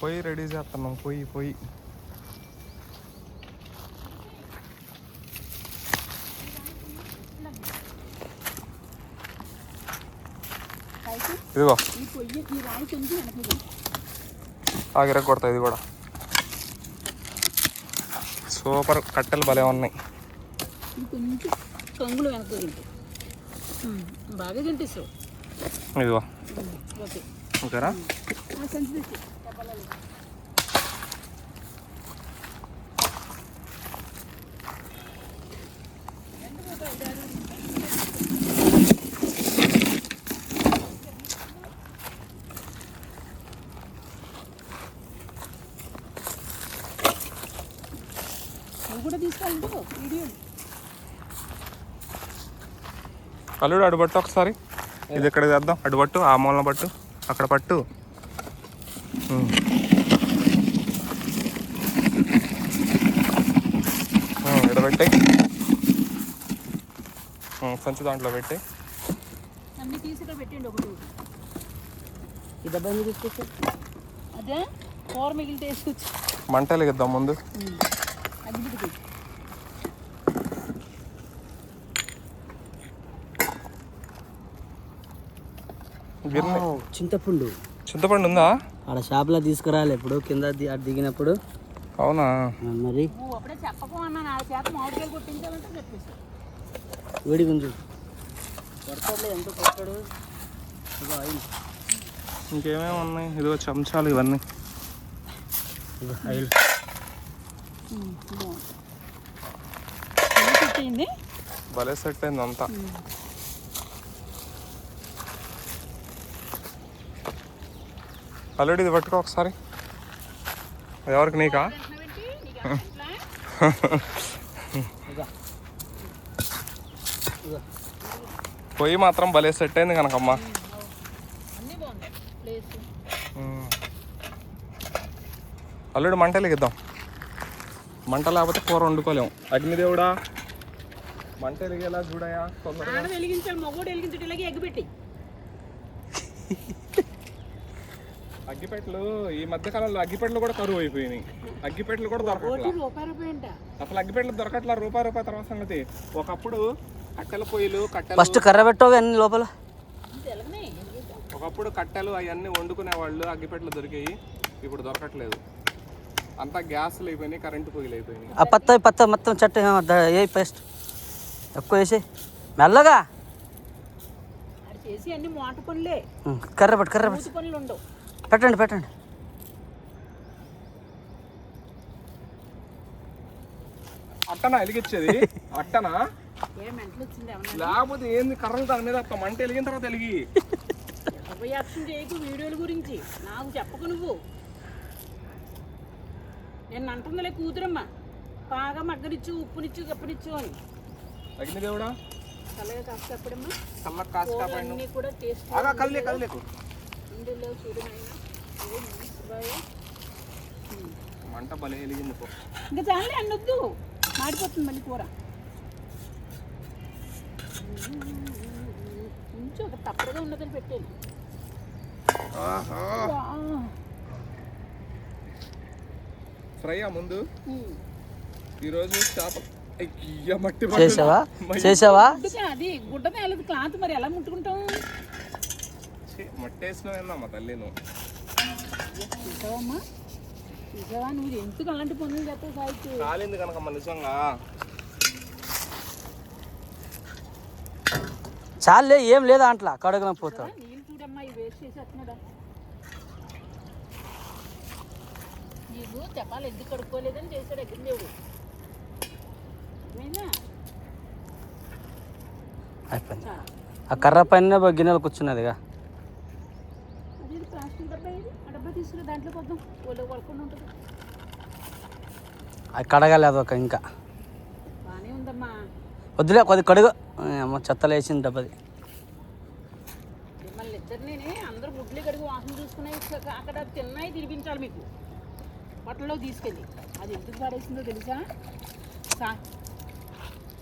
పొయ్యి రెడీ చేస్తున్నాం. పొయ్యి ఇదిగో ఆగిర కొడతా. ఇది కూడా సూపర్. కట్టెలు భలే ఉన్నాయి. ఇదిగో ఓకేరా. అల్లుడు అడుబట్టు ఒకసారి. ఇది ఇక్కడ చేద్దాం. అడుబట్టు ఆ మూలన పట్టు, అక్కడ పట్టు. ఇక్కడ పెట్టే సంచి దాంట్లో పెట్టి మంటలు ఇద్దాం ముందు. చింతపండు ఉందా? ఆడ షాప్లో తీసుకురాలి ఎప్పుడు కింద దిగినప్పుడు. అవునా? మరి వేడి గుంజు ఎంత కొట్టాడు. ఇంకేమేమి ఉన్నాయి? ఇదిగో చెంచాలు ఇవన్నీ. ఆయిల్ భలే సెట్ అయింది అంతా. ఆల్రెడీ ఇది పట్టుకో ఒకసారి. ఎవరికి? నీకా? పొయ్యి మాత్రం భలే సెట్ అయింది కనకమ్మ. అల్లుడు మంటలు ఎగిద్దాం. మంట లేకపోతే కూర వండుకోలేము. అగ్నిదేవుడా మంట ఎలిగేలా చూడయా. అగ్గిపెట్టలు ఈ మధ్య కాలంలో అగ్గిపెట్టలు కూడా కరువు అయిపోయినాయి. అగ్గిపెట్టలు కూడా దొరకట్లేదు అసలు. అగ్గిపెట్టలు దొరకట్లా. రూపాయి తర్వాత సంగతి. ఒకప్పుడు కట్టెల పొయ్యిలు, కట్టెలు ఫస్ట్ కర్ర పెట్టవు అన్ని లోపల. ఒకప్పుడు కట్టెలు అవన్నీ వండుకునేవాళ్ళు. అగ్గిపెట్టలు దొరికాయి. ఇప్పుడు దొరకట్లేదు. అంతా గ్యాస్లు అయిపోయినాయి, కరెంటు పొయ్యిలు అయిపోయినాయి. ఆ పత్త మొత్తం చెట్టు ఏ పేస్ట్ ఎక్కువ వేసి మెల్లగా కర్ర పెట్టండి. అట్టనా వెలిగించేది? అట్టనా? లేకపోతే ఏంది? కర్రలు దాని మీద మంట వెలిగిన తర్వాత వెలిగి వీడియోల గురించి నాకు చెప్పకు. నువ్వు నేను అంటుందిలే కూతురమ్మ. బాగా మగ్గనిచ్చు, ఉప్పునిచ్చు, గప్పనిచ్చు అని. అగ్నిదేవుడా చల్లగా కాస్తప్పుడమ్మా. అన్నీ కూడా టేస్ట్ ఇందులో మంట భలే వెలిగింది. ఇంకా చాలే అన్నొద్దు, మాడిపోతుంది మళ్ళీ కూర. కొంచెం ఒక తప్పగా ఉన్నదని పెట్టాను. ఫ్రై ముందు ఈరోజు చేప చేసావా? అది గుడ్డ తేలదు క్లాత్. మరి ఎలా ముట్టుకుంటాం? మట్టేసినావమ్మా తల్లి. నువ్వు చూసావమ్మా? చూసావా? నువ్వు ఎందుకు అలాంటి పనులు చేస్తావు? సాయికి కాలింది కనుకమ్మా నిజంగా. చాలే, ఏం లేదా అంట్లా కడగన పోతావు. నీళ్ళు చూడమ్మా, ఇవి వేస్ట్ చేసి వస్తున్నాడా. నీకు చెప్పాలి ఎందుకు కడుక్కోలేదని చేశాడు అగ్నిదేవుడు. అయిపోయింది. ఆ కర్ర పైన గిన్నెలు కూర్చున్నదిగా. ప్లాస్టిక్ డబ్బా ఇది. ఆ డబ్బా తీసుకుని దాంట్లో కొద్దాం. ఒళ్ళు కొడుకుండా ఉంటుంది. అది కడగలేదు ఒక ఇంకా. బాగానే ఉందమ్మా. వద్దులే కొద్ది కడుగు. అమ్మ చెత్తలు వేసింది డబ్బది. మిమ్మల్ని ఇద్దరిని అందరూ గుడ్లు కడిగి వాసన చూసుకున్నాయి. అక్కడ తిన్నాయి తినిపించాలి మీకు బట్టల్లో తీసుకెళ్ళి. అది ఎందుకు పాడేసిందో తెలుసా?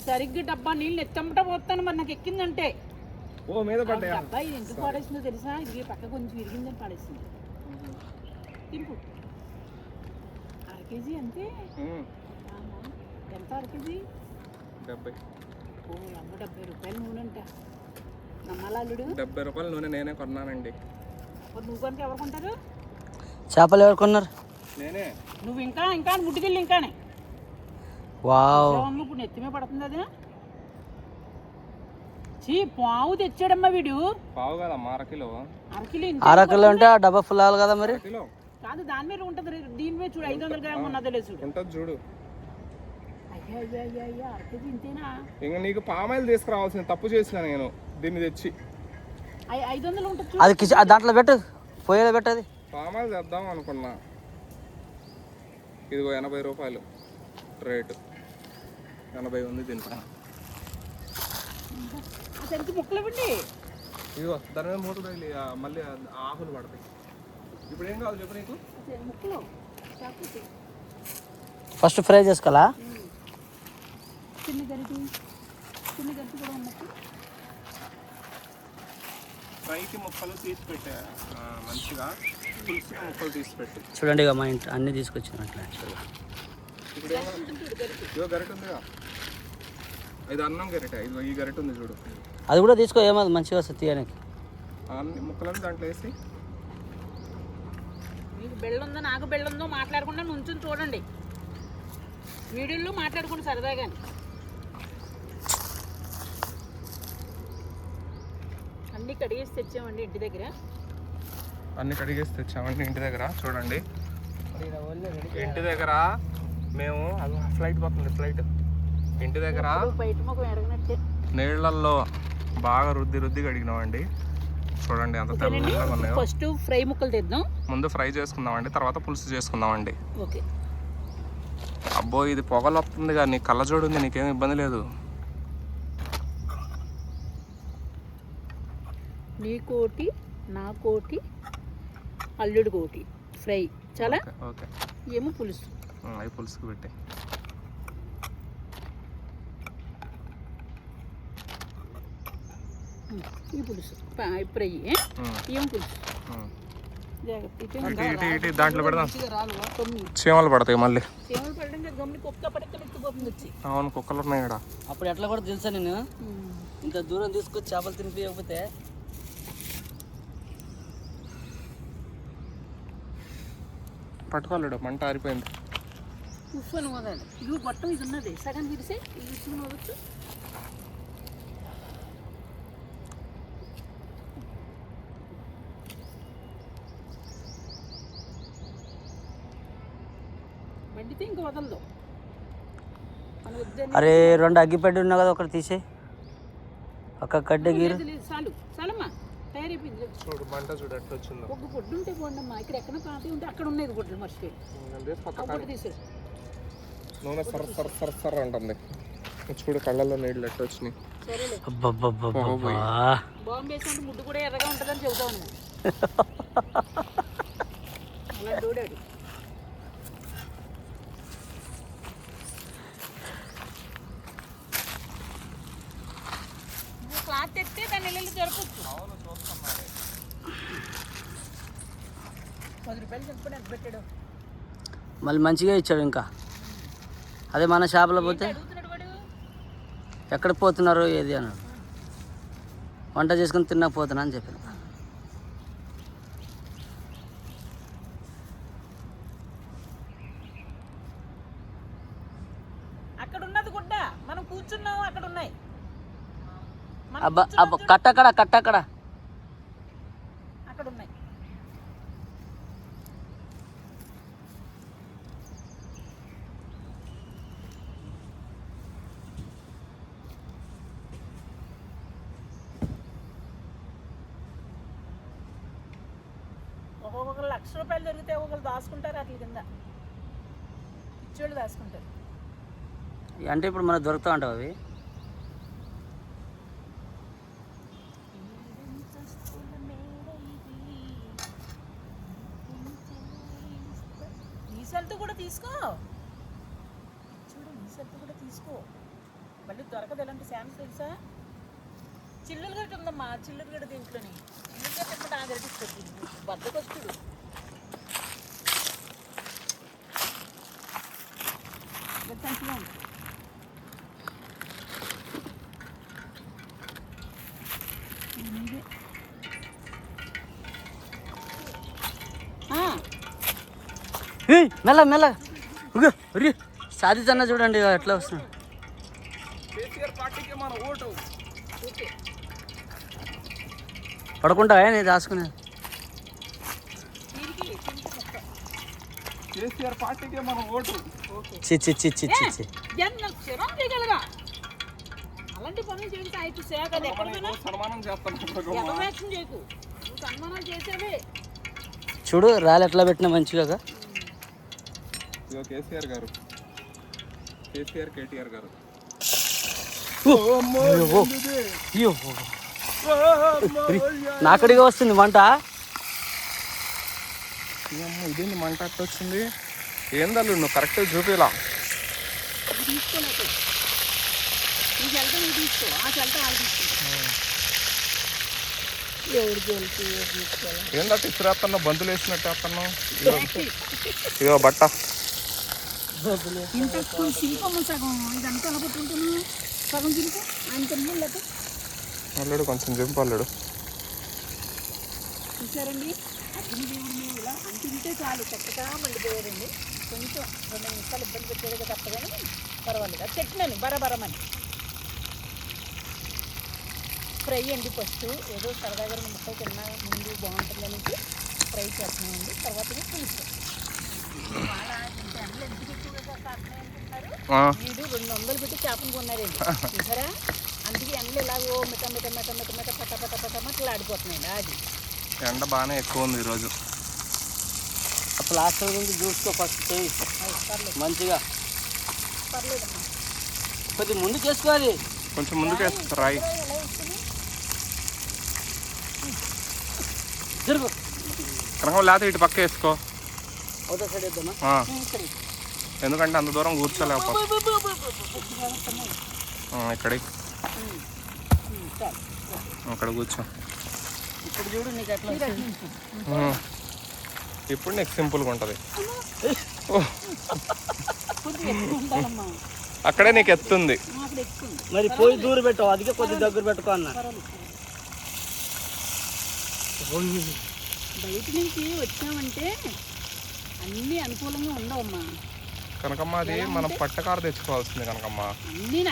సరిగ్గా డబ్బా నీళ్ళు ఎత్తమ్మట పోతాను. మరి నాకు ఎక్కిందంటే డబ్బా ఇది ఎందుకు పాడేసిందో తెలుసా? ఇది పక్క కొంచెం విరిగిందని పాడేసింది. తింపు కేజీ అంతే. ఎంత అర కేజీ? 70. ఓ అమ్మ 70 రూపాయలు నూనె అంట. నమ్మలాలుడు 70 రూపాయల నూనె నేనే కొన్నానండి. నువ్వు కనుక ఎవరు కొంటారు? చేపలు ఎవరు కొన్నారు? నేనే. నువ్వు ఇంకా ముట్టుకెళ్ళి ఇంకానే. వావ్, ఇప్పుడు నెత్తిమే పడుతుంది అది. పావు తెచ్చాడమ్మా వీడు. పావు కదమ్మా, అరకిలో. అరకిలో అంటే ఆ డబ్బా ఫుల్ అవ్వాలి కదా మరి. కాదు, దాని మీద ఉంటుంది. దీని మీద చూడు 500 గ్రాములు ఉన్నదో లేదు చూడు. ఉంటుంది చూడు. అయ్యా అరకేజీ ఇంతేనా? ఇంక నీకు పామాయిల్ తీసుకురావాల్సిన తప్పు చేసిన నేను దీన్ని తెచ్చి. 500 ఉంటుంది. అది దాంట్లో పెట్టు, పొయ్యిలో పెట్టు. అది పామాయిల్ తెద్దాం అనుకున్నా. ఇదిగో 80 రూపాయలు రేటు. 80 ఉంది దీనిపైన. సరికి ముక్కలు ఇవ్వండి. ఇదిగో దాని మీద మూత తగిలి మళ్ళీ ఆకులు పడతాయి. ఇప్పుడు ఏం కావాలి చెప్పు నీకు? ముక్కలు ఫస్ట్ ఫ్రై చేసుకోవాలా? చిన్న గరిటి కూడా ఉన్నట్టు. ఫ్రైకి ముక్కలు తీసి పెట్టా మంచిగా. పులుసుకి ముక్కలు తీసి పెట్టి చూడండి. ఇక మా ఇంట్లో అన్నీ తీసుకొచ్చినట్లు. ఇప్పుడు ఇదిగో గరిట ఉందిగా, ఇది అన్నం గరిట. ఇదిగో ఈ గరిట ఉంది చూడు, అది కూడా తీసుకో. ఏమది మంచిగా వస్తుంది తీయడానికి. అన్ని ముక్కలను దాంట్లో వేసి. మీకు బెల్లుందో నాకు బెల్లుందో మాట్లాడకుండా నుంచుని చూడండి. వీడియోలో మాట్లాడుకోండి సరదాగా. అన్నీ కడిగేసి తెచ్చామండి ఇంటి దగ్గర. అన్ని కడిగేసి తెచ్చామండి ఇంటి దగ్గర. చూడండి ఇంటి దగ్గర మేము అది ఫ్లైట్ పోతుంది. ఫ్లైట్ ఇంటి దగ్గర బయట ముఖం ఎడగనట్టే నీళ్ళల్లో బాగా రుద్ది కడిగినామండి. చూడండి ఎంత తెల్లగా ఉన్నాయో. ఫస్ట్ ఫ్రై ముక్కలు తెద్దాం. ముందు ఫ్రై చేసుకుందామండి, తర్వాత పులుసు చేసుకుందామండి. ఓకే. అబ్బో ఇది పొగలు వస్తుంది కానీ నీకు కళ్ళజోడు ఉంది, నీకేం ఇబ్బంది లేదు. నీ కోటి నా కోటి అల్లుడు కోటి ఫ్రై చాలా. ఓకే. ఏమో పులుసు. అవి పులుసుకు పెట్టి. ఈ పులుసు ఫ్రై. ఏం పులుసు దాంట్లో పెడదాం. చీమలు పడతాయి మళ్ళీ. చీమలు పడడం గమ్ముని కుక్క పడకపోతుంది వచ్చి. అవును, కుక్కలు ఉన్నాయి ఇక్కడ. అప్పుడు ఎట్లా కూడా తెలుసా నేను ఇంత దూరం తీసుకొచ్చి చేపలు తినిపించకపోతే. పట్టుకోలేడు, మంట ఆరిపోయింది. ఉప్పు అని వదాలి. ఇది గొట్టం ఇది ఉన్నది సగం తీరిసే ఇది ఉప్పు వదచ్చు. బండితే ఇంకా వదలదు. అరే 2 అగ్గిపెట్టి ఉన్నా కదా, ఒకటి తీసే ఒక గడ్డ గీరు. చాలమ్మా తయారైపోయింది. చూడు మంట చూడు ఎట్లా వచ్చిందో. ఒక గుడ్డు ఉంటే పోండమ్మా. ఇక్కడ ఎక్కడ పాతి ఉంటే అక్కడ ఉన్నాయి గుడ్డలు మర్చిపోయి. గుడ్డు తీసారు. నూనె సర్ అంటుంది. చూడు కళ్ళల్లో నీళ్ళు ఎట్లా వచ్చినాయి. బాంబు వేసినట్టు ముడ్డు కూడా ఎర్రగా ఉంటుందని చెబుతాను. అలా దూడాడు. క్లాత్ ఎత్తే దాన్ని ఇల్లు జరపచ్చు. 10 రూపాయలు చెప్పండి ఎంత పెట్టాడు. మళ్ళీ మంచిగా ఇచ్చాడు. ఇంకా అదే మన షాపులో పోతే ఎక్కడ పోతున్నారు ఏది అన్నాడు. వంట చేసుకుని తినకపోతున్నా అని చెప్పాను. అక్కడ ఉన్నది గుడ్డ, మనం కూర్చున్నాం అక్కడ ఉన్నాయి. అబ్బా కట్టక్కడ అక్కడ ఉన్నాయి. ఒక్కొక్కరు 1,00,000 రూపాయలు దొరికితే ఒకళ్ళు దాచుకుంటారు. అట్ల కింద ఇచ్చేవాళ్ళు దాచుకుంటారు. అంటే ఇప్పుడు మనకు దొరుకుతా ఉంటావు అవి. ఈసంతు కూడా తీసుకో. చూడు ఈసంతు కూడా తీసుకో. మళ్ళీ దొరకదు. ఎలాంటి శాంస్ తెలుసా? చిల్లులు గడ్డ ఉందమ్మా. చిల్లులు గడ్డ దీంట్లోని చిల్లులు గడ్డ ఆ గడ్డ తీసుకొచ్చింది. బద్దకొస్తుడు. మెల్ల మెల్ల సాది అన్న చూడండి ఎట్లా వస్తుంది. కేసీఆర్ పార్టీకి మన ఓటు. పడకుండా నేను రాసుకునే కేసీఆర్ పార్టీకి మన ఓటు. చి చి చి చి చి చి చేయగలగా అలాంటి పనులు చేస్తే అయితే సేవ కదా ఎక్కడికైనా సన్మానం చేస్తాను. ఎగవేక్షం చేయకు, నువ్వు సన్మానాలు చేసేవే. చూడు రాళ్ళు ఎట్లా పెట్టినా మంచిగా. ఇదిగో కేసీఆర్ గారు, కేసీఆర్ కేటీఆర్ గారు. నాకడిగా వస్తుంది మంట. ఇదేంటి మంట అట్ట వచ్చింది? ఏందల్లు నువ్వు కరెక్ట్ చూపిలా. ఏందట్టు ఇసురేస్తున్నావు? బంతులు వేసినట్టు వేస్తున్నావు. ఇదో బట్ట అల్లుడు కొంచెం జింపు అల్లుడు. చూసారండి, అగ్నిదేవుడిని ఇలా అంటింటే చాలు చక్కగా మండిపోయారండి. కొంచెం 2 నిమిషాలు ఇబ్బంది పెట్టేది తప్ప కానీ పర్వాలేదు. అది చెట్టినాను బరబరమని ఫ్రై అండి. ఫస్ట్ ఏదో సరదాగా 2 ముక్కలు తిన్నా ముందు బాగుంటుంది అనేసి ఫ్రై చేస్తున్నామండి. తర్వాత పులుసు. వాళ్ళ ఎండలు ఎందుకు ఎక్కువగా కాస్తున్నాయంటున్నారు. వీడు 200 పెట్టి చేపను కొన్నారండి చూసారా. అందుకే ఎండలు ఇలాగో మిట మిట మిట మిట మిట పట పట పట మట్లు ఆడిపోతున్నాయండి. అది ఎండ బాగానే ఎక్కువ ఉంది ఈరోజు. ప్లాస్టర్ నుంచి చూసుకో ఫస్ట్ చేయి మంచిగా. పర్లేదమ్మా, కొద్దిగా ముందుకు వేసుకోవాలి. కొంచెం ముందుకు వేస్తా రాయి. జరుగు కనకం లేకపోతే ఇటు పక్క వేసుకో. అవుతా సైడ్ వేద్దామా? ఎందుకంటే అంత దూరం కూర్చోలేకపోతే ఇక్కడ కూర్చో. ఇప్పుడు చూడు నీకు ఎట్లా ఇప్పుడు నీకు సింపుల్గా ఉంటుంది. అక్కడే నీకు ఎత్తుంది. మరి పోయి దూరం పెట్టావు, అందుకే కొద్ది దగ్గర పెట్టుకో అన్న. బయట నుంచి వచ్చామంటే అన్నీ అనుకూలంగా ఉండవమ్మా. కనకమ్మ అది మనం పట్టకారు తెచ్చుకోవాల్సింది కనకమ్మ.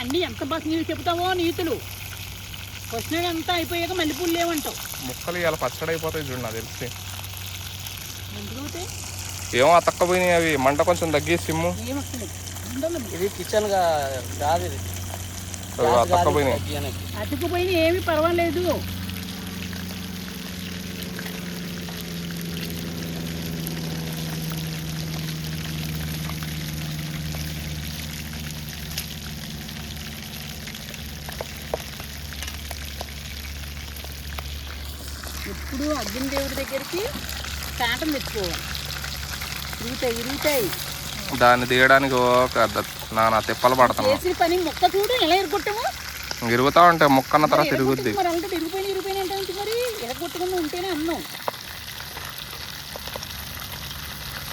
అన్నీ ఎంత బాగా నీళ్ళు చెప్తావో నీతులు. ఫస్ట్ నైట్ అంతా అయిపోయాక మల్లెపూలు లేవంటావు. ముక్కలు ఇలా పచ్చడి అయిపోతాయి చూడు నాకు తెలిసి. ఎందుకంటే ఏమో అతక్కపోయినాయి అవి. మంట కొంచెం తగ్గి సిమ్ము. ఇది కిచెన్ కాదు, ఇది అతక్కపోయినాయి. అతుకుపోయినా ఏమి పర్వాలేదు. ఎప్పుడు అగ్నిదేవుడి దగ్గరికి కాటం తెచ్చుకోవాలి. ఇరుగుతాయి. దాన్ని తీయడానికి నాన్న తిప్పలు పడతాను. చేసిన పని మొక్క చూడు ఎలా ఎరగొట్టాము. ఇరుగుతా ఉంటే మొక్క అన్న తర్వాత తిరుగుద్ది. మరి అంటే ఇరిగిపోయిన అంటే మరి ఎరగొట్టకుండా ఉంటేనే అన్నం.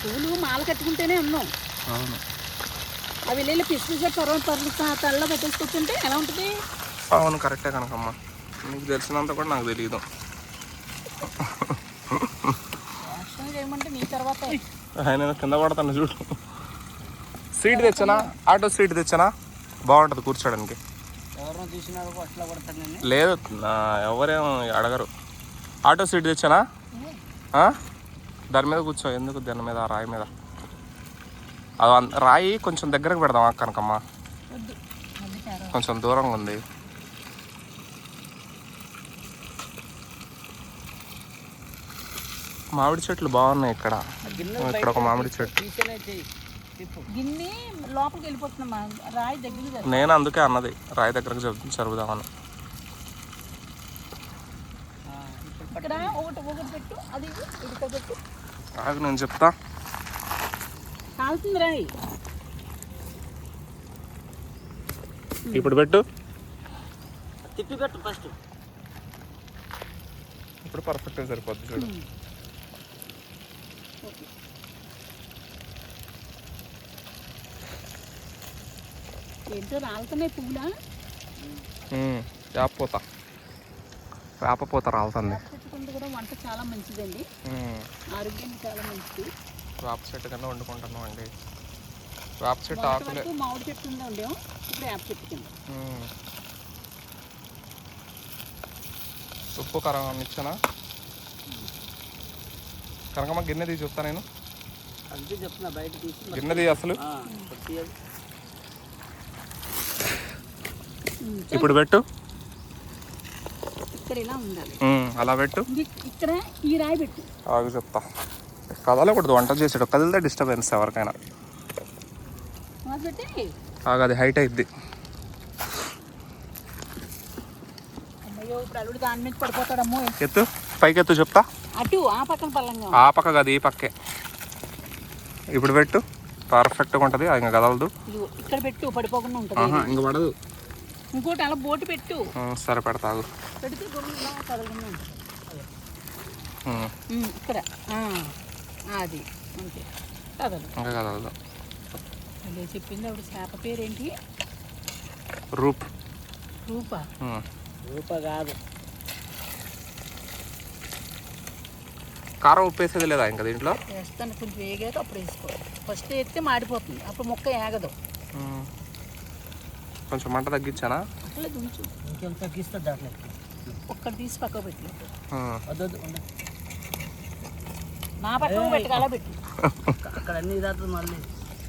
పువ్వులు మాల కట్టుకుంటేనే అన్నం. అవును. అవి వెళ్ళి పిసిపిసే తల్ల పెట్టేసుకొచ్చుంటే ఎలా ఉంటుంది? అవును కరెక్టే కనకమ్మ. నీకు తెలిసినంత కూడా నాకు తెలియదు. చేయమంటే నీ తర్వాత ఆయన కింద పడతాను చూడు. సీట్ తెచ్చానా? ఆటో సీట్ తెచ్చానా? బాగుంటుంది కూర్చోడానికి. ఎవరినో చూసినారు అట్లా పడతాను నేను. లేదు ఎవరేం అడగరు. ఆటో సీట్ తెచ్చానా? దాని మీద కూర్చో. ఎందుకు దాని మీద ఆ రాయి మీద? అది రాయి కొంచెం దగ్గరకు పెడదామా కనకమ్మ? కొంచెం దూరంగా ఉంది. మామిడి చెట్లు బాగున్నాయి ఇక్కడ. ఇక్కడ ఒక మామిడి చెట్టు. గిన్నె లోపలికి వెళ్ళిపోతున్నామా రాయి దగ్గర. నేను అందుకే అన్నది రాయి దగ్గరకు జరుపుదామని. ఇక్కడ ఒకటి పెట్టు, అది ఇక్కడ పెట్టు. ఆగు నేను చెప్తా. కాలుతుంది రాయి. ఇప్పుడు పెట్టు. తిప్పి పెట్టు ఫస్ట్. ఇప్పుడు పర్ఫెక్ట్గా సరిపోద్ది చూడు. ఏంటో రాలుతున్నాయి పువ్వులా. వేపపోత రాలుతుంది. చెట్టు కూడా వంట చాలా మంచిదండి, ఆరోగ్యానికి చాలా మంచిది. వేప చెట్టు కింద వండుకుంటున్నాం అండి. వేప చెట్టు ఆకులే. మామిడి చెట్టు ఉందా ఉండేమో, ఇప్పుడు వేప చెట్టు కింద. ఉప్పు కారం ఇచ్చానా? కనకమ్మ గిన్నె తీసి చెప్తా నేను. అంతే చెప్తున్నా, బయట తీసి గిన్నె తీ అసలు. ఇప్పుడు పెట్టు. ఇక్కడ ఇలా ఉండాలి, అలా పెట్టు. ఇక్కడ ఈ రాయి పెట్టు. ఆగు చెప్తా. కదలకూడదు, వంట చేసాడు. కదిలితే డిస్టర్బెన్స్ ఎవరికైనా. ఆగది హైట్ అయిద్ది. అమ్మయ్యో, ఇప్పుడు అల్లుడు దాని మీద పడిపోతాడమ్మో. ఎత్తు, పైకి ఎత్తు చెప్తా. అటు ఆ పక్కన పల్లంగా, ఆ పక్క కాదు, ఈ పక్కే. ఇప్పుడు పెట్టు, పర్ఫెక్ట్గా ఉంటుంది. ఇంకా కదలదు. ఇక్కడ పెట్టు, పడిపోకుండా ఉంటుంది. ఇంక పడదు. ఇంకోటి అలా బోటు పెట్టు. సరే పెడతాగు. పెడితే కదలకుండా ఉంటుంది. ఇక్కడ అది అంతే, కదలదు. ఇంకా కదలదు. అదే చెప్పింది ఆవిడ. చేప పేరేంటి? రూపా. రూపా కాదు. కారం ఉప్పు వేసేది లేదా ఇంకా దీంట్లో? వేస్తాను, కొంచెం వేగాక అప్పుడు వేసుకోవాలి. ఫస్ట్ వేస్తే మాడిపోతుంది, అప్పుడు ముక్క ఏగదు. కొంచెం మంట తగ్గించానా? అట్లా కొంచెం ఇంకేం తగ్గిస్తుంది దాంట్లో. ఒక్కటి తీసి పక్కకు పెట్టలేదు. వద్దు, నా పక్కకు పెట్టి అలా పెట్టి అక్కడ అన్ని ఇదాతుంది. మళ్ళీ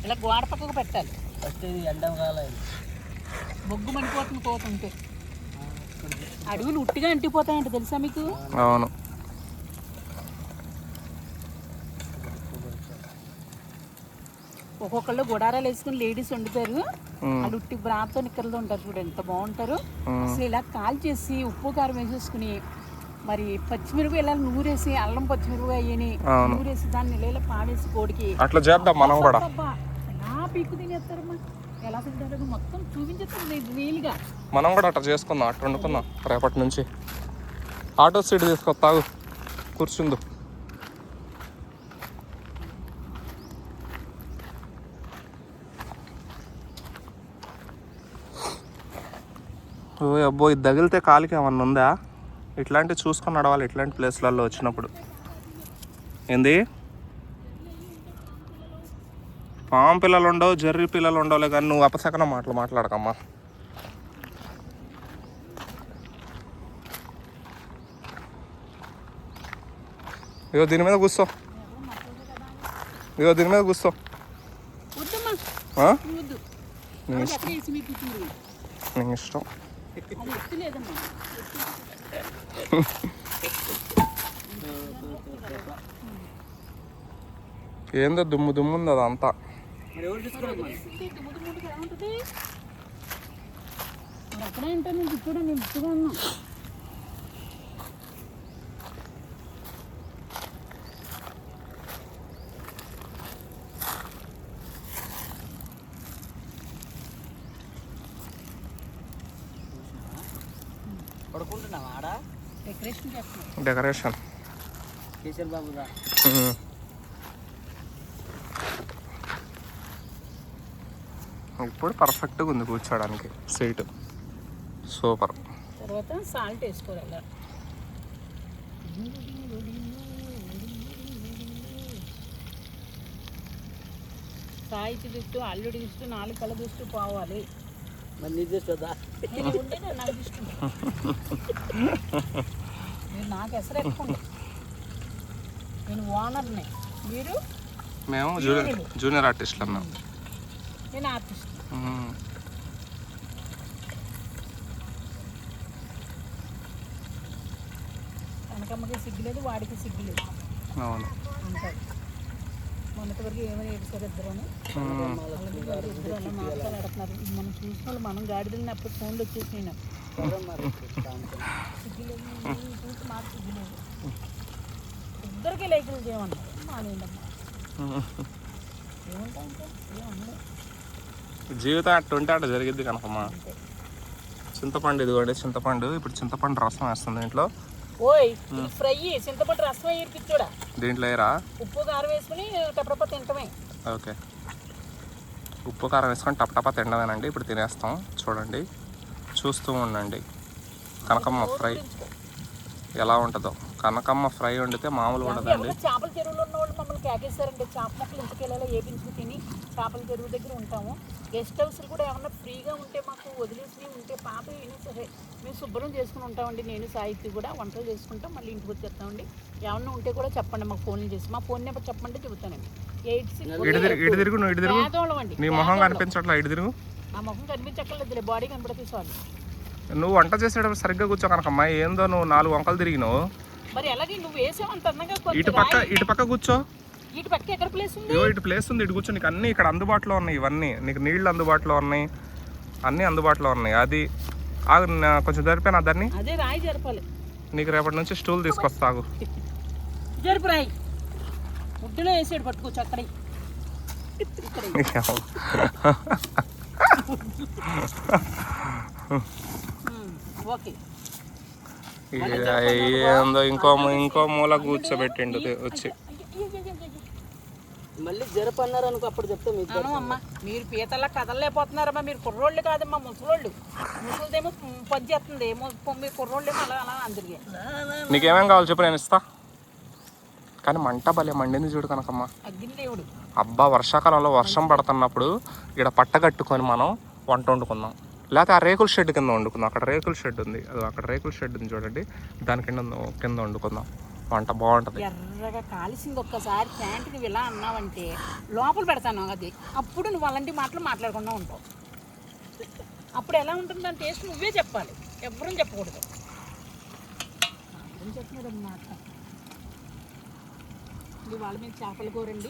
ఇలా గోడ పక్కకు పెట్టాలి. ఫస్ట్ ఇది ఎండం కాలేదు, బొగ్గు మండిపోతుంది పోతుంటే. అడవులు ఉట్టిగా అంటిపోతాయంట, తెలుసా మీకు? అవును. ఒక్కొక్కళ్ళు గుడారాలు వేసుకుని లేడీస్ వండుతారు. వాళ్ళు ఉట్టి బ్రాతో నిక్కర్లతో ఉంటారు, చూడండి ఎంత బాగుంటారు. అసలు ఇలా కాల్ చేసి ఉప్పు కారం వేసేసుకుని, మరి పచ్చిమిరపకాయ ఇలా నూరేసి, అల్లం పచ్చిమిరపకాయ అయ్యని నూరేసి, దాన్ని ఇలా పాడేసి కోడికి అట్లా చేద్దాం మనం కూడా. ఎలా పీక్కు తినేస్తారమ్మా, ఎలా తింటారు మొత్తం చూపించేస్తారు వీలుగా. మనం కూడా అట్లా చేసుకుందాం, అట్లా వండుకుందాం రేపటి నుంచి. Auto seat తీసుకొస్తాగు, కూర్చుందు. ఓ అబ్బో, ఇది తగిలితే కాలికి ఏమన్నా ఉందా? ఇట్లాంటివి చూసుకొని నడవాలి ఇట్లాంటి ప్లేస్లలో వచ్చినప్పుడు. ఏంది? పాము పిల్లలు ఉండవు, జర్రీ పిల్లలు ఉండవులే, కానీ నువ్వు అపసకన మాటలు మాట్లాడకమ్మా. ఇగో దీని మీద కూర్చో, ఇగో దీని మీద కూర్చో. నీ ఇష్టం. ఏందో దుమ్ము దుమ్ము ఉంది అదంతా. పడుకుంటున్నావా ఆడ? డెకరేషన్ కేసర్ బాబుదా. ఇప్పుడు పర్ఫెక్ట్గా ఉంది కూర్చోడానికి సీట్. సూపర్. తర్వాత సాల్ట్ వేసుకోవాలి. సాయికి దిష్టు, అల్లుడి దిష్టు, 4 కళ్ళ దిష్టు పోవాలి. మరి నీ దిష్టుదా? నాకు దిష్టు మీరు నాకు ఎసరు ఎక్కుండి. నేను ఓనర్ని, మీరు? మేము జూనియర్ ఆర్టిస్ట్లు అన్నాం. నేను ఆర్టిస్ట్. కనకమ్మకి సిగ్గులేదు, వాడికి సిగ్గులేదు. అవును అంటారు. మొన్నటి వరకు ఏమైనా ఏడుస్తారు ఇద్దరు అలా మాట్లాడుతున్నారు. మనం చూసిన వాళ్ళు, మనం గాడిదని అప్పుడు ఫోన్లు వచ్చేసినాయి. సిగ్గులేదు, చూసి మాకు సిగ్గులేదు. ఇద్దరికి లైకులు చేయమన్నారు. మానేయండమ్మా, ఏముంటాయంటే ఏమన్నా. జీవితం అట్టుంటే అట్లా జరిగిద్ది కనకమ్మా. చింతపండు ఇదిగోండి, చింతపండు. ఇప్పుడు చింతపండు రసం వేస్తుంది దీంట్లో. ఓయ్ ఫ్రై, చింతపండు రసం వేయిర్పిచ్చోడా దీంట్లో వేయరా? ఉప్పు కారం వేసుకుని టపటపా తింటమే. ఓకే, ఉప్పు కారం వేసుకొని టపటపా తినడమేనండి. ఇప్పుడు తినేస్తాం, చూడండి, చూస్తూ ఉండండి కనకమ్మ ఫ్రై ఎలా ఉంటుందో. కనకమ్మ ఫ్రై వండితే మామూలు ఉండదండి. ఎవరో చేపల చెరువులో ఉన్న వాళ్ళు మమ్మల్ని కేకేశారండి. చేప మొక్కలు ఇంతకెళ్ళాలో ఏపించుకు తిని చేపల చెరువు దగ్గర ఉంటాము. గెస్ట్ హౌస్లు కూడా ఏమన్నా ఫ్రీగా ఉంటే మాకు వదిలేసినవి ఉంటే పాప అయినా సరే మేము శుభ్రం చేసుకుని ఉంటామండి. నేను సాహిత్య కూడా వంటలు చేసుకుంటాం, మళ్ళీ ఇంటికి వచ్చేస్తామండి. ఏమన్నా ఉంటే కూడా చెప్పండి, మాకు ఫోన్లు చేసి. మా ఫోన్ నెంబర్ చెప్పండి, చెబుతానండి. 86 పేదవాళ్ళం అండి. నీ మొహం కనిపించట్లా, ఇటు తిరుగు. ఆ ముఖం కనిపించక్కర్లేదులే, బాడీ కనపడితే చాలు. నువ్వు వంట చేసేటప్పుడు సరిగ్గా కూర్చో కనకమ్మ. ఏందో నువ్వు 4 వంకలు తిరిగినావు. మరి ఎలాగే నువ్వు వేసావంత అందంగా. ఇటు పక్క కూర్చో. ఇటు పక్క ఎక్కడ ప్లేస్ ఉంది? ఇటు ప్లేస్ ఉంది, ఇటు కూర్చో. నీకు అన్ని ఇక్కడ అందుబాటులో ఉన్నాయి. ఇవన్నీ నీకు నీళ్ళు అందుబాటులో ఉన్నాయి, అన్నీ అందుబాటులో ఉన్నాయి. అది కొంచెం జరిపోయినా దాన్ని. అదే రాయి జరపాలి. నీకు రేపటి నుంచి స్టూల్ తీసుకొస్తాగు. జరుపు రాయి ముడ్డులో వేసాడు, పట్టుకోవచ్చు అక్కడ. ఓకే. ఏందో ఇంకో మూల కూర్చోబెట్టిండు వచ్చి. మళ్ళీ జరపన్నారు అనుకో, అప్పుడు చెప్తా మీకు. అమ్మా మీరు పీతల్లా కదలలేకపోతున్నారమ్మా. మీరు కుర్రోళ్ళు కాదమ్మా, ముసలోళ్ళు. ముసలిదేమో పని చేస్తుంది, మీరు కుర్రోళ్ళేమో అలా అలా అందరికీ. నీకేమేం కావాలి చెప్పు, నేను ఇస్తా. కానీ మంట భలే మండింది చూడు కనకమ్మ. అగ్గిదేవుడు. అబ్బా, వర్షాకాలంలో వర్షం పడుతున్నప్పుడు ఇక్కడ పట్ట కట్టుకొని మనం వంట వండుకుందాం. లేకపోతే ఆ రేకుల షెడ్ కింద వండుకుందాం. అక్కడ రేకుల షెడ్ ఉంది, అది అక్కడ రేకుల షెడ్ ఉంది చూడండి, దాని కింద వండుకుందాం. వంట బాగుంటుంది. ఎర్రగా కాలిసింది. ఒక్కసారి ప్యాంట్ నువ్వు ఇలా అన్నావంటే లోపల పెడతాను అది. అప్పుడు నువ్వు అలాంటి మాటలు మాట్లాడకుండా ఉంటావు. అప్పుడు ఎలా ఉంటుంది దాని టేస్ట్ నువ్వే చెప్పాలి, ఎవరూ చెప్పకూడదు. చెప్పలేదు మాట. ఇది వాళ్ళ మీద చేపల కూరండి.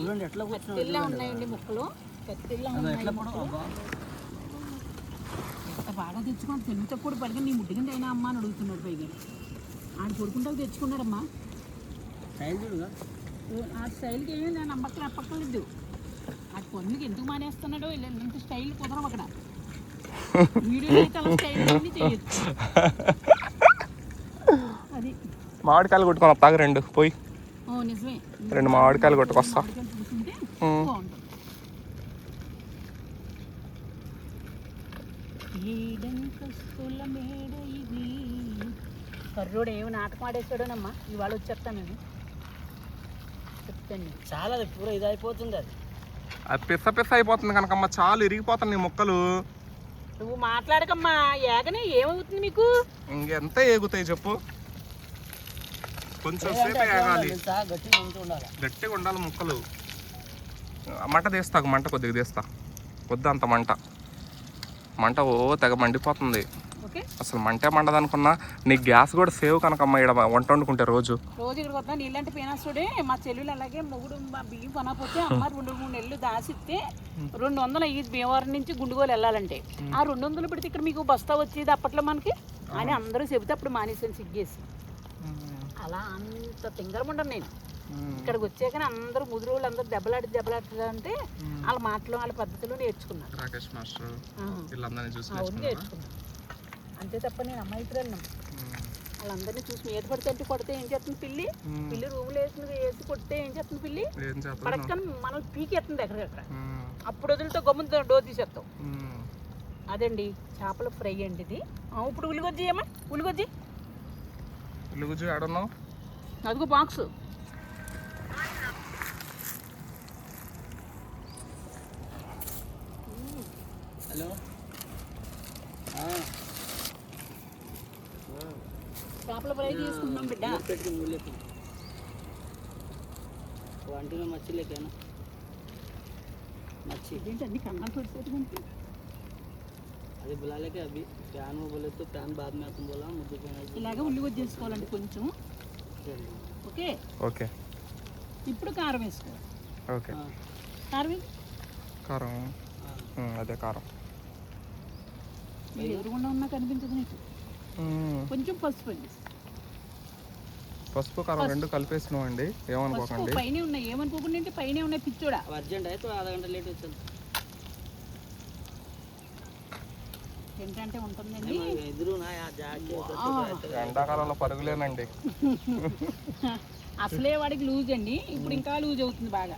కత్తిల్లా ఉన్నాయండి ముక్కలు, కత్తిల్లా ఉన్నాయి. బాగా తెచ్చుకోండి, తిన్నుతో కూడా పడిగా నీ ముడ్డిగింది అయినా అమ్మ అని అడుగుతున్నాడు. పైగా ఆడు కొడుకుంటావు తెచ్చుకున్నారమ్మా. ఆ స్టైల్కి ఏమి నేను అప్పక్కలేదు. ఆ పొన్నుకి ఎందుకు మానేస్తున్నాడో ఇంత స్టైల్ కుదరం అక్కడ. వీడియోలో అయితే అలా స్టైల్ అన్నీ చేయొచ్చు. అది మామిడికాయలు కొట్టుకొని వస్తాగా 2 పోయి. నిజమే, 2 మామిడికాయలు కొట్టుకొస్తా. చూసుకుంటే బాగుంటుంది. కర్రోడు ఏమి నాటకం ఆడేసాడోనమ్మా. ఇవాళ వచ్చేస్తాను నేను చెప్తాను. చాలా పూర ఇది అయిపోతుంది, అది పిస్స అయిపోతుంది కనుకమ్మ. చాలు ఇరిగిపోతాను నీ ముక్కలు. నువ్వు మాట్లాడకమ్మా. ఏగనే ఏమవుతుంది మీకు? ఇంకెంత ఏగుతాయి చెప్పు. కొంచెం సేపు ఏగాలి, గట్టిగా ఉండాలి ముక్కలు. మంట తీస్తాకు, మంట కొద్దిగా తీస్తా. వద్దు అంత మంట తెగ మండిపోతుంది. అసలు మంటే మండదనుకున్నా. నీకు గ్యాస్ కూడా సేవ్ కనుకమ్మ. ఇక్కడ వంట వండుకుంటే రోజు ఇక్కడికి వద్దా నీళ్ళంటే పీనాసుడే. మా చెల్లెలు అలాగే మొగుడు బియ్యం కొనకపోతే అమ్మ 2-3 నెలలు దాసిస్తే 200 అయ్యేది భీమవరం నుంచి గుండుగోలు వెళ్ళాలంటే. ఆ 200 పెడితే ఇక్కడ మీకు బస్తా వచ్చేది అప్పట్లో మనకి అని అందరూ చెబితే అప్పుడు మానేసాను సిగ్గేసి. అలా అంత తింగరం ఉండను నేను. ఇక్కడికి వచ్చాకనే అందరూ ముదురు వాళ్ళు అందరూ దెబ్బలాడుతుంటే వాళ్ళ మాటలు వాళ్ళ పద్ధతులు నేర్చుకున్నాను. రాకేష్ మాస్టర్ నేర్చుకున్నాను అంతే తప్ప నేను అమ్మాయితురాలను. వాళ్ళందరినీ చూసి మీద పడితే అంటే కొడితే ఏం చేస్తుంది పిల్లి రూములు వేసి కొడితే ఏం చేస్తుంది పిల్లి పడక్కని మనం పీకేస్తుంది ఎక్కడికక్కడ. అప్పుడు వదిలితో గమ్ముతో డోర్ తీసేస్తాం. అదండి చేపల ఫ్రై అండి ఇది. ఇప్పుడు ఉల్లిగొజ్జి ఏమా ఉల్లిగొజ్జి ఆడున్నావు అదిగో బాక్స్. హలో, చేపల ఫ్రై తీసుకుంటున్నాం బిడ్డ. వంటిగా మచ్చిలేకేనా మచ్చి ఏంటి అన్ని కన్నాలు పెట్టుకుంటే అది బులాలేకే అవి ప్యాన్ बोले तो प्यान बाद में अपन बोला मुझे ఇలాగే ఉల్లిగడ్డ చేసుకోవాలండి కొంచెం. Okay okay. ఇప్పుడు కారం వేసుకోవాలి. ఓకే, కారం అదే కారం. ఎదురుగుండా ఉన్నా కనిపించదు నీకు. కొంచెం పసుపు అండి. పసుపు కారం 2 కలిపేసినాం అండి, ఏమనుకోకండి. పైన ఉన్నాయి ఏమనుకోకుండా అంటే పైన ఉన్నాయి పిచ్చోడా. అర్జెంట్ అయితే ఆధా గంట లేట్ వచ్చేది. ఏంటంటే ఉంటుందండి ఎండాకాలంలో పరుగులేనండి. అసలే వాడికి లూజ్ అండి, ఇప్పుడు ఇంకా లూజ్ అవుతుంది బాగా.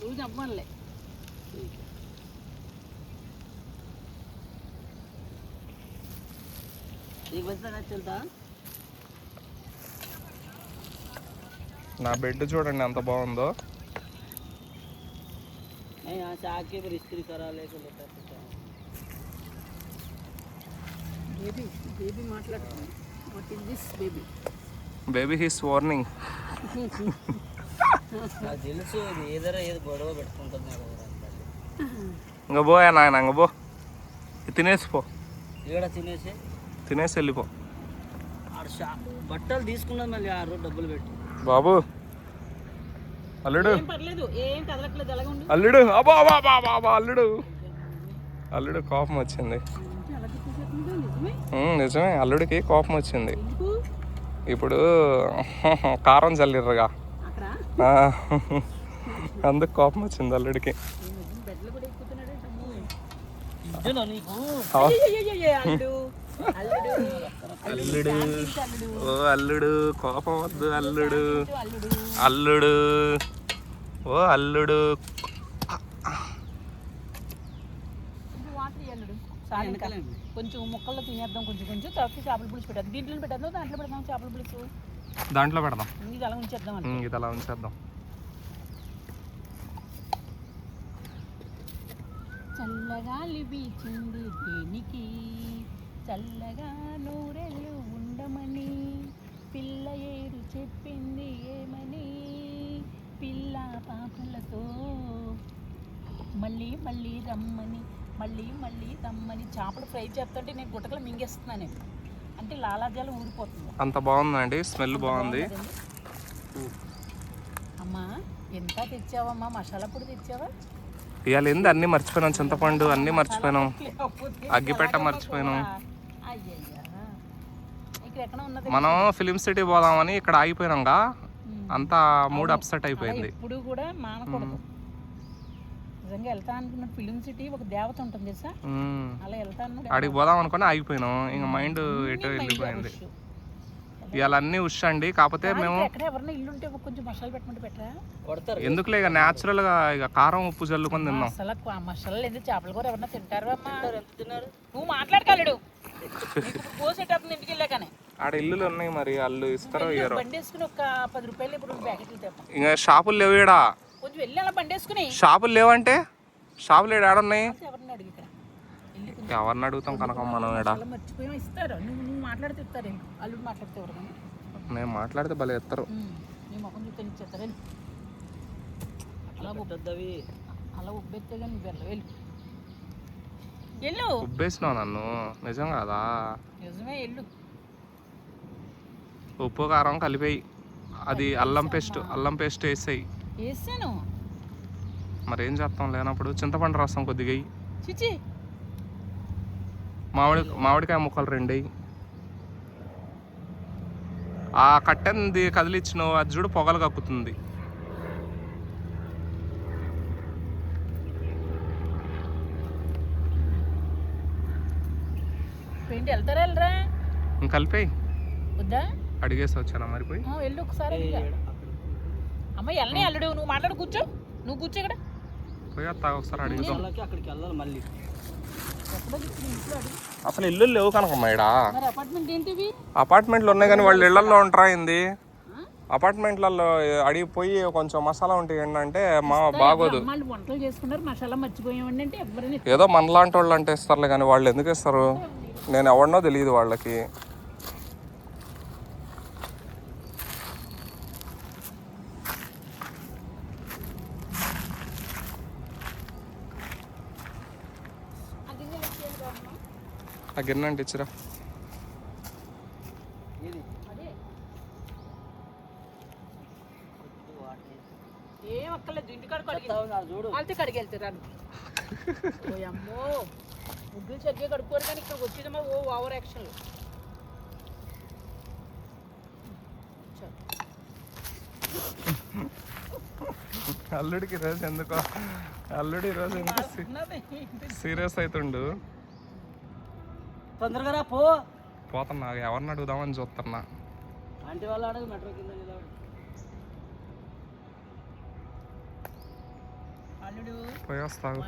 లూజ్ అవ్వాలే. एक बजे तक चलता నా బెడ్ చూడండి ఎంత బాగుందో. బేబీ మాట్లాడుతుంది. What is this baby? Baby he's warning. తెలుసు ఏదైనా ఏది గొడవ పెట్టుకుంటుంది. ఇంకా పోయా నాయన, ఇంక పో, తినేసిపో, ఇక్కడ తినేసి వెళ్ళిపో. బట్టలు తీసుకున్నది మళ్ళీ 6 రోజు డబ్బులు పెట్టి. బాబు అల్లుడు, పర్లేదు, ఏం కదలట్లేదు, అలాగే ఉండు. అల్లుడు, అబ్బా అబ్బా అబ్బా అబ్బా, అల్లుడు అల్లుడు కోపం వచ్చింది. నిజమే, అల్లుడికి కోపం వచ్చింది. ఇప్పుడు కారం చల్లిర్రుగా, అందుకు కోపం వచ్చింది అల్లుడికి. అల్లుడు, ఓ అల్లుడు, కోపం వద్దు అల్లుడు. అల్లుడు, ఓ అల్లుడు. కొంచెం ముక్కల్లో తినేద్దాం, కొంచెం కొంచెం. తర్వాత చేపల పులుసు పెట్టాం. దీంట్లో పెట్టేద్దాం, దాంట్లో పెడదాం చేపల పులుసు. దాంట్లో పెడదాం, ఇది అలా ఉంచేద్దాం. ఇది అలా ఉంచేద్దాం. చల్లగాలి బీచింది దేనికి, చల్లగా నూరెళ్ళు ఉండమని, పిల్ల ఏడు చెప్పింది ఏమని, పిల్ల పాపలతో మళ్ళీ మళ్ళీ రమ్మని, మళ్ళీ మళ్ళీ రమ్మని. చేపలు ఫ్రై చేస్తుంటే నేను గుట్టకలు మింగేస్తున్నాను, అంటే లాలాజాలు ఊరిపోతుంది. అంత బాగుందండి, స్మెల్ బాగుంది. అమ్మా ఎంత తెచ్చావమ్మా? మసాలా పొడి తెచ్చావా? ఇవాళ ఏంది అన్నీ మర్చిపోయినాం, చింతపండు అన్నీ మర్చిపోయినాం, అగ్గిపెట్ట మర్చిపోయినాం. మనం ఫిలిం సిటీ పోదామని ఇక్కడ ఆగిపోయినాంగా, అంతా మూడ్ అప్సెట్ అయిపోయింది. ఇప్పుడు కూడా మానకూడదు. నిజంగా వెళ్తా అనుకున్న ఫిలిం సిటీ ఒక దేవత ఉంటుంది తెలుసా, అలా వెళ్తాను. అడిగి పోదాం అనుకుని ఆగిపోయినాం, ఇంకా మైండ్ ఎటో వెళ్ళిపోయింది. ఇవాళ అన్నీ ఉష్ అండి, కాకపోతే మేము ఎందుకులే ఇక న్యాచురల్ గా ఇక కారం ఉప్పు చల్లుకొని తిన్నాం. చేపల కూర ఎవరన్నా తింటారు? నువ్వు మాట్లాడగలడు ఇంటికి వెళ్ళాకనే. ఆడ ఇల్లులు ఉన్నాయి, మరి వాళ్ళు ఇస్తారో ఇయ్యరో. బండి వేసుకుని ఒక 10 రూపాయలు ఇప్పుడు ప్యాకెట్లు తెప్ప. ఇంకా షాపులు లేవు ఈడ, కొంచెం వెళ్ళి అలా బండి వేసుకుని. షాపులు లేవంటే షాపులు ఏడున్నాయి? ఎవరిని అడిగి ఇక్కడ ఎవరిని అడుగుతాం కనుక మనం ఈడ. మర్చిపోయాం, ఇస్తారు. నువ్వు మాట్లాడితే ఇస్తారు, అల్లుడు మాట్లాడితే ఎవరు? నేను మాట్లాడితే భలే ఇస్తారు. నీ ముఖం చూస్తే ఇచ్చేస్తారు. అలా ఉబ్బెత్తే కానీ నువ్వు వెళ్ళు. వెళ్ళు, ఉబ్బేసినావు నన్ను, నిజం కాదా? నిజమే, వెళ్ళు. ఉప్పు కారం కలిపేయి, అది అల్లం పేస్ట్ వేసేయి. వేసాను, మరి ఏం చేస్తాం లేనప్పుడు. చింతపండు రసం కొద్దిగా వేయి. చిచి, మామిడికాయ ముక్కలు 2 వేయి. ఆ కట్టెంది కదిలిచ్చినావు, అది చూడు పొగలు కక్కుతుంది. వెళ్తారా? వెళ్ళరా, కలిపేయి. వద్దా? అడిగేసి వచ్చానా మరిపోయి? వెళ్ళు ఒకసారి. అమ్మ వెళ్ళని అల్లుడు, నువ్వు మాట్లాడు, కూర్చో. నువ్వు కూర్చో ఇక్కడ. పోయి ఒకసారి అడిగిద్దాం. అక్కడికి వెళ్ళాలి మళ్ళీ. అసలు ఇల్లు లేవు కనుకమ్మా ఈడ. అపార్ట్మెంట్ ఏంటివి? అపార్ట్మెంట్లు ఉన్నాయి కానీ వాళ్ళు ఇళ్లలో ఉంటారా ఏంది? అపార్ట్మెంట్లలో అడిగిపోయి కొంచెం మసాలా ఉంటాయి ఏంటంటే మా బాగోదు. వంటలు చేసుకున్నారు, మసాలా మర్చిపోయామండి అంటే ఎవరైనా ఏదో మనలాంటి వాళ్ళు అంటే ఇస్తారులే, కానీ వాళ్ళు ఎందుకు ఇస్తారు? నేను ఎవరినో తెలియదు వాళ్ళకి. ఆ గిన్నె అంటే ఇచ్చిరా. ఏం అక్కర్లేదు, ఇంటికాడ కడిగి వెళ్తారు. అమ్మో, ముగ్గులు సరిగ్గా కడుక్కోరు కానీ ఇక్కడికి వచ్చేదమ్మా ఓవర్ యాక్షన్. అల్లుడికి ఈరోజు ఎందుకో, అల్లుడు ఈరోజు ఎందుకు సీరియస్ అవుతుండు. తొందరగా రా, పోతున్నా, ఎవరిని అడుగుదామని చూస్తున్నా. ఆంటీ వాళ్ళు అడుగు, మెట్రో కింద అల్లుడు పోయి వస్తావు.